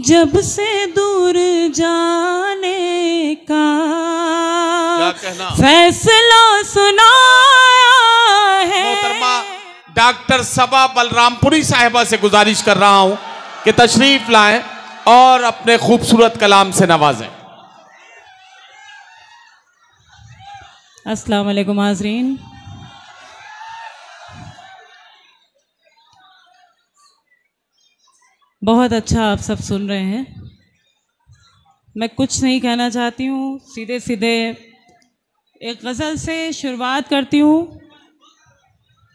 जब से दूर जाने का फैसला सुनाया है। मोहतरमा डॉक्टर सबा बलरामपुरी साहिबा से गुजारिश कर रहा हूं कि तशरीफ लाएं और अपने खूबसूरत कलाम से नवाजें। अस्सलाम वालेकुम हाज़रीन। बहुत अच्छा आप सब सुन रहे हैं। मैं कुछ नहीं कहना चाहती हूँ, सीधे सीधे एक गज़ल से शुरुआत करती हूँ।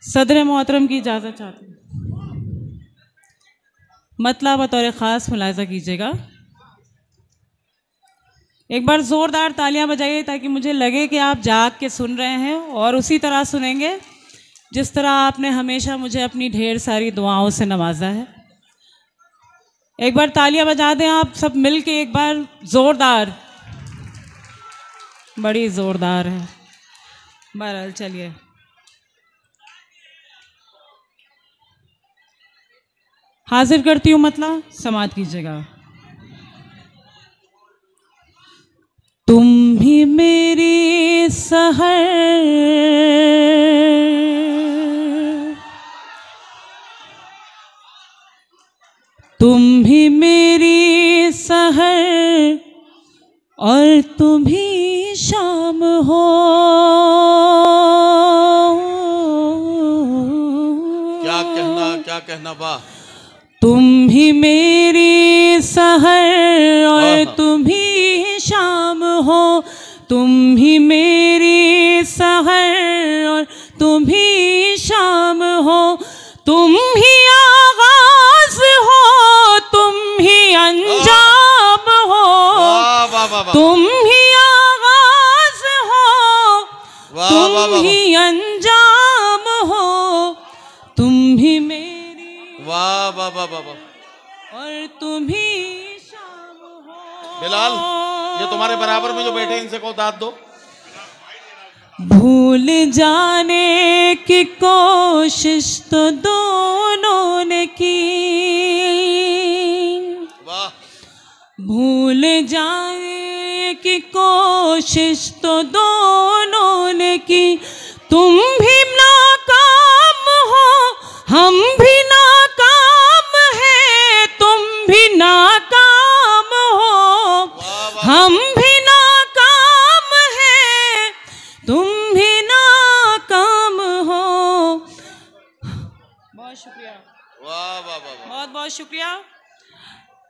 सदर मोहतरम की इजाज़त चाहती हूँ, मतलब बतौर ख़ास मुलाज़ा कीजिएगा। एक बार ज़ोरदार तालियां बजाइए ताकि मुझे लगे कि आप जाग के सुन रहे हैं और उसी तरह सुनेंगे जिस तरह आपने हमेशा मुझे अपनी ढेर सारी दुआओं से नवाजा है। एक बार तालियां बजा दें आप सब मिल के, एक बार ज़ोरदार, बड़ी ज़ोरदार है। बहरहाल चलिए, हाजिर करती हूँ, मतलब समाअत कीजिएगा। तुम ही मेरी सहर, तुम ही मेरी सहर और तुम ही शाम हो। क्या कहना वाह। तुम ही मेरी सहर और तुम ही शाम हो। तुम ही मेरी सहर और तुम ही शाम हो। तुम ही आगाज हो, तुम ही अंजाम हो। तुम ही आगाज हो, तुम ही अंजाम हो। तुम ही मेरी वाह वाह वाह वाह और तुम ही शाम हो। बिलाल, ये तुम्हारे बराबर में जो बैठे हैं इनसे को दाद दो। भूल जाने की कोशिश तो दोनों ने की, वाह। भूल जाने की कोशिश तो दोनों ने की। तुम भी नाकाम हो, हम भी नाकाम हैं। तुम भी नाकाम हो, हम भी नाकाम हैं। तुम भी नाकाम हो। बहुत शुक्रिया, वाह वाह वाह, बहुत बहुत शुक्रिया।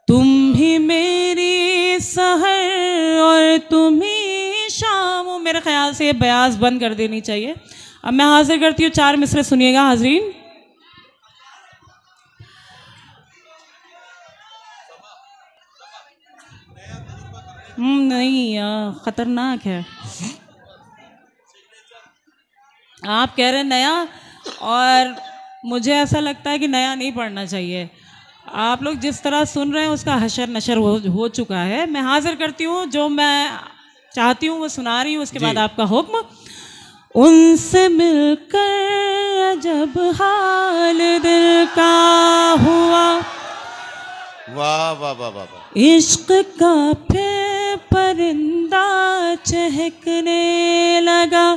तुम ही मेरी सहर और तुम ही शाम हो। मेरे ख्याल से ये बयास बंद कर देनी चाहिए। अब मैं हाजिर करती हूँ, 4 मिसरे सुनिएगा हाजरीन। नहीं, खतरनाक है। आप कह रहे हैं नया, और मुझे ऐसा लगता है कि नया नहीं पढ़ना चाहिए। आप लोग जिस तरह सुन रहे हैं उसका हशर नशर हो चुका है। मैं हाजिर करती हूँ, जो मैं चाहती हूँ वो सुना रही हूँ, उसके बाद आपका हुक्म। उनसे मिलकर जब हाल दिल का हुआ, वाह वाह वाह वाह। इश्क का फिर परिंदा चहकने लगा।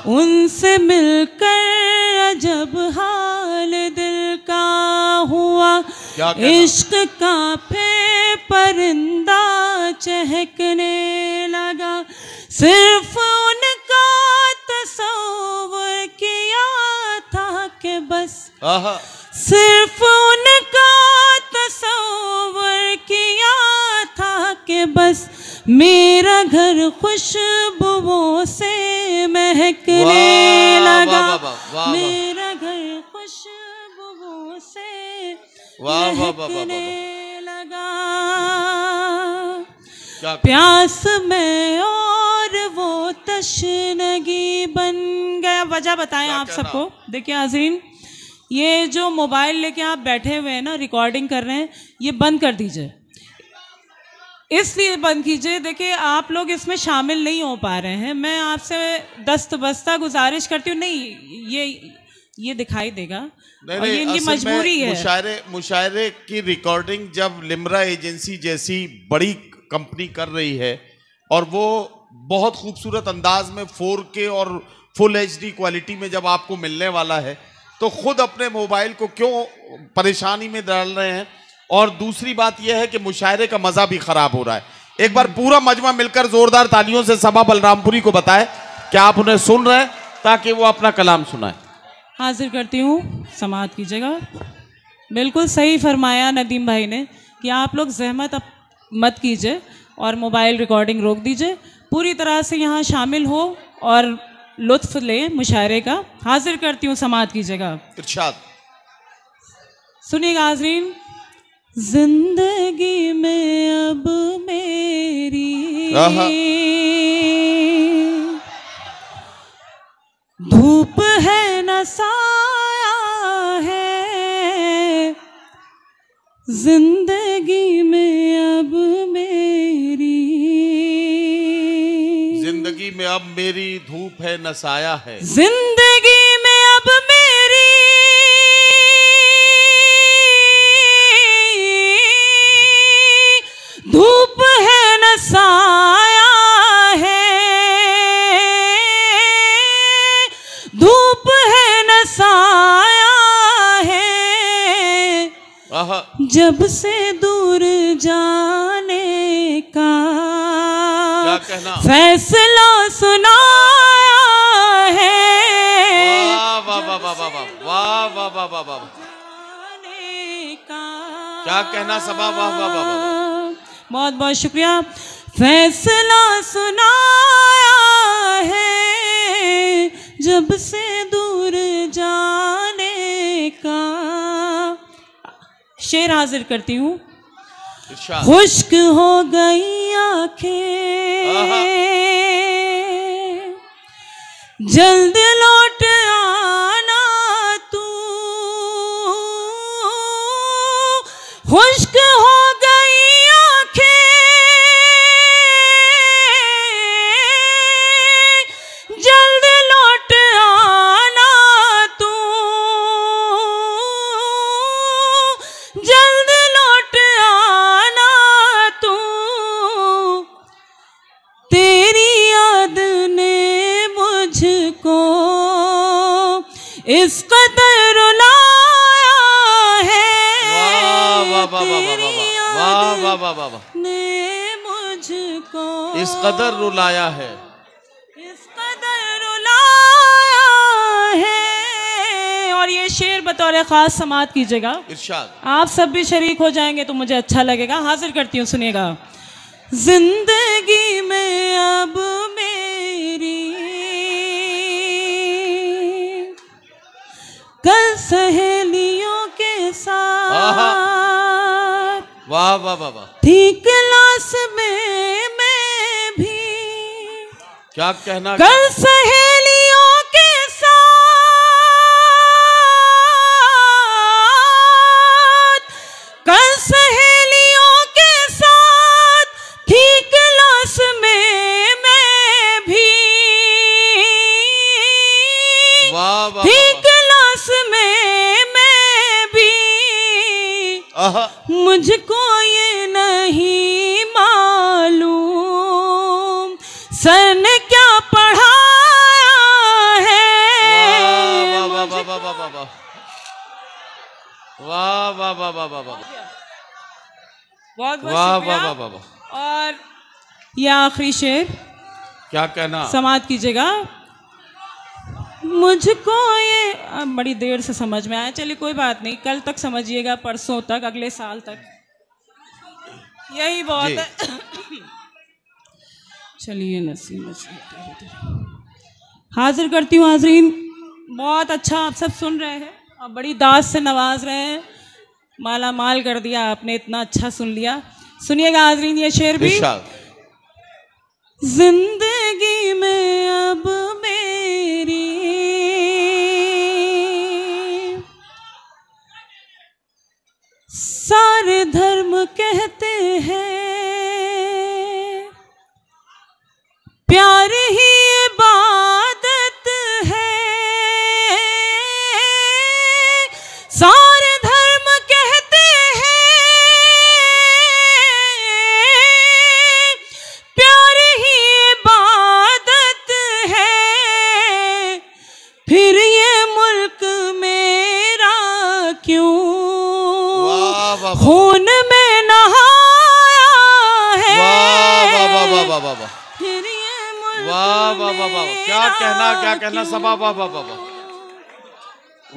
उनसे मिलकर जब हाल दिल का हुआ, इश्क का फिर परिंदा चहकने लगा। सिर्फ उनका तसव्वुर किया था कि बस, सिर्फ उनका तसव्वुर किया था कि बस मेरा घर खुशबुओं से महकने लगा। मेरा घर खुशबुओं से महकने लगा। प्यास में और वो तशनगी बन गया। वजह बताएं आप सबको। देखिए हाज़रीन, ये जो मोबाइल लेके आप बैठे हुए हैं ना, रिकॉर्डिंग कर रहे हैं, ये बंद कर दीजिए। इसलिए बंद कीजिए, देखिए आप लोग इसमें शामिल नहीं हो पा रहे हैं। मैं आपसे दस्तबस्ता गुजारिश करती हूँ, नहीं ये ये दिखाई देगा। नहीं, और ये इनकी मजबूरी है। मुशायरे की रिकॉर्डिंग जब लिम्रा एजेंसी जैसी बड़ी कंपनी कर रही है और वो बहुत खूबसूरत अंदाज में 4K और फुल HD क्वालिटी में जब आपको मिलने वाला है, तो खुद अपने मोबाइल को क्यों परेशानी में डाल रहे हैं। और दूसरी बात यह है कि मुशायरे का मजा भी खराब हो रहा है। एक बार पूरा मजमा मिलकर जोरदार तालियों से सबा बलरामपुरी को बताए कि आप उन्हें सुन रहे हैं, ताकि वो अपना कलाम सुनाए। हाजिर करती हूँ समाअत की जगह। बिल्कुल सही फरमाया नदीम भाई ने कि आप लोग जहमत मत कीजिए और मोबाइल रिकॉर्डिंग रोक दीजिए, पूरी तरह से यहाँ शामिल हो और लुत्फ ले मुशायरे का। हाजिर करती हूँ समाअत की जगह। इरशाद। सुनिएगा हाज़रीन। जिंदगी में अब मेरी धूप है न साया है, जिंदगी में अब मेरी, जिंदगी में अब मेरी धूप है न साया है, जिंदगी में अब मेरी धूप है न साया है, धूप है न साया है, जब से दूर जाने का क्या कहना फैसला सुनाया है। वाह वाह वाह वाह वाह वाह वाह वाह वाह, क्या कहना सबा, वाह वाह वाह। बहुत बहुत शुक्रिया। फैसला सुनाया है जब से दूर जाने का। शेर हाजिर करती हूँ। खुश्क हो गई आंखें, जल्द लौट आना तू, खुश्क हो गई आंखें, जल्द लौट आना तू, जल्द लौट आना तू, तेरी याद ने मुझको इस कदर रुलाया है, तेरी याद ने मुझको इस कदर रुलाया है, इस कदर रुलाया है। और ये शेर बतौर खास समाअत कीजिएगा। इरशाद। आप सब भी शरीक हो जाएंगे तो मुझे अच्छा लगेगा। हाजिर करती हूँ, सुनिएगा। जिंदगी में अब मेरी कल सहेलियों के साथ, वाह वाह वाह वाह, थी क्लास में मैं भी, क्या कहना, कल सहेलियों के साथ, कल सहेलियों के साथ थी क्लास में मैं भी, वाह वाह, थी क्लास में मैं भी, मुझको ये नहीं मालूम सर ने क्या पढ़ाया है। वाह वाह वाह वाह वाह वाह वाह वाह वाह वाह वाह, बहुत वाह वाह वाह वाह। और ये आखिरी शेर क्या कहना, समाअत कीजिएगा। मुझको ये अब बड़ी देर से समझ में आया, चलिए कोई बात नहीं, कल तक समझिएगा, परसों तक, अगले साल तक, यही बहुत है। चलिए नसीब। हाजिर करती हूँ हाजरीन। बहुत अच्छा आप सब सुन रहे हैं और बड़ी दाद से नवाज रहे हैं। माला माल कर दिया आपने, इतना अच्छा सुन लिया। सुनिएगा हाजरीन ये शेर भी। जिंदगी में अब मेरी सारे धर्म कहते हैं प्यार ही इबादत है, खून में नहाया है। वाह वाह वाह वाह वाह वाह वाह फिर ये मुल्क वाह वाह वाह वाह, क्या कहना सबा, वाह वाह वाह वाह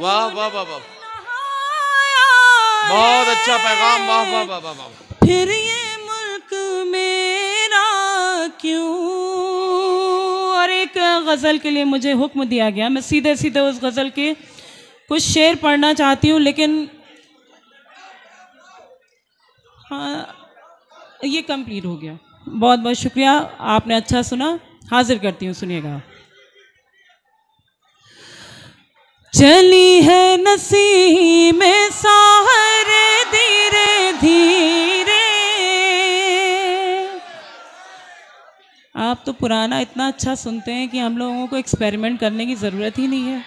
वाह वाह वाह वाह, बहुत अच्छा पैगाम, वाह वाह वाह वाह वाह। फिर ये मुल्क मेरा क्यों। और एक गज़ल के लिए मुझे हुक्म दिया गया, मैं सीधे सीधे उस गज़ल के कुछ शेर पढ़ना चाहती हूँ, लेकिन हाँ ये कंप्लीट हो गया। बहुत बहुत शुक्रिया, आपने अच्छा सुना। हाजिर करती हूँ, सुनिएगा। चली है नसीमें साहर धीरे धीरे। आप तो पुराना इतना अच्छा सुनते हैं कि हम लोगों को एक्सपेरिमेंट करने की ज़रूरत ही नहीं है।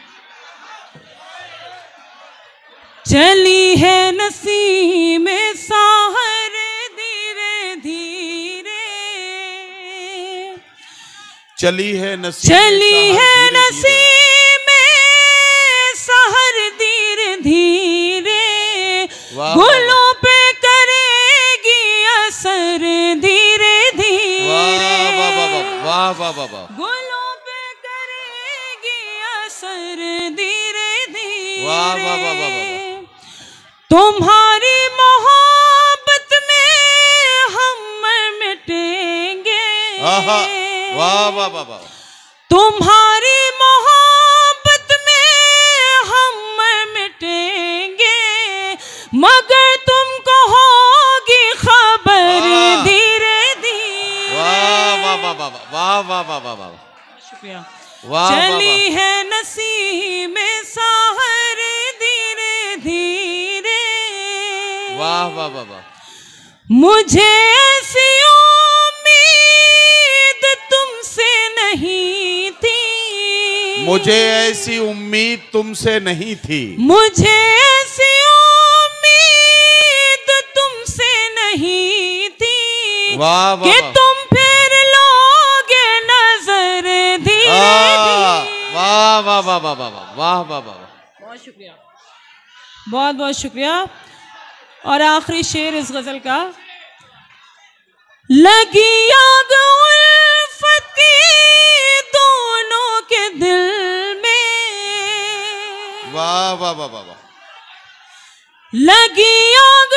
चली है नसीमें साहर धीरे धीरे। चली है नसीमें सहर धीरे धीरे। गुलों पे करेगी असर धीरे धीरे। वाह वाह वाह वाह, गुलों पे करेगी असर धीरे धीरे। वाह वाह वाह वाह, तुम्हारी मोहब्बत में हम मिटेंगे। वाह वाह वाह वाह, तुम्हारी मोहब्बत में हम मिटेंगे, मगर तुमको होगी खबर धीरे धीरे। वाह वाह वाह वाह वाह वाह वाह वाह वाह, शुक्रिया। वाह चली है नसीमें साहर धीरे धीरे। वाह वाह वाह वाह, मुझे ऐसी उम्मीद तुमसे नहीं थी। मुझे ऐसी उम्मीद तुमसे नहीं थी। मुझे ऐसी उम्मीद तुमसे नहीं थी। वाह वाह, कि तुम फिर लोगे नजर धीरे धीरे। वाह वाह वाह वाह वाह वाह वाह वाह, बहुत शुक्रिया, बहुत बहुत शुक्रिया। और आखिरी शेर इस गजल का। लगी आग उल्फत की दोनों के दिल में। वाह वाह वाह वाह, लगी आग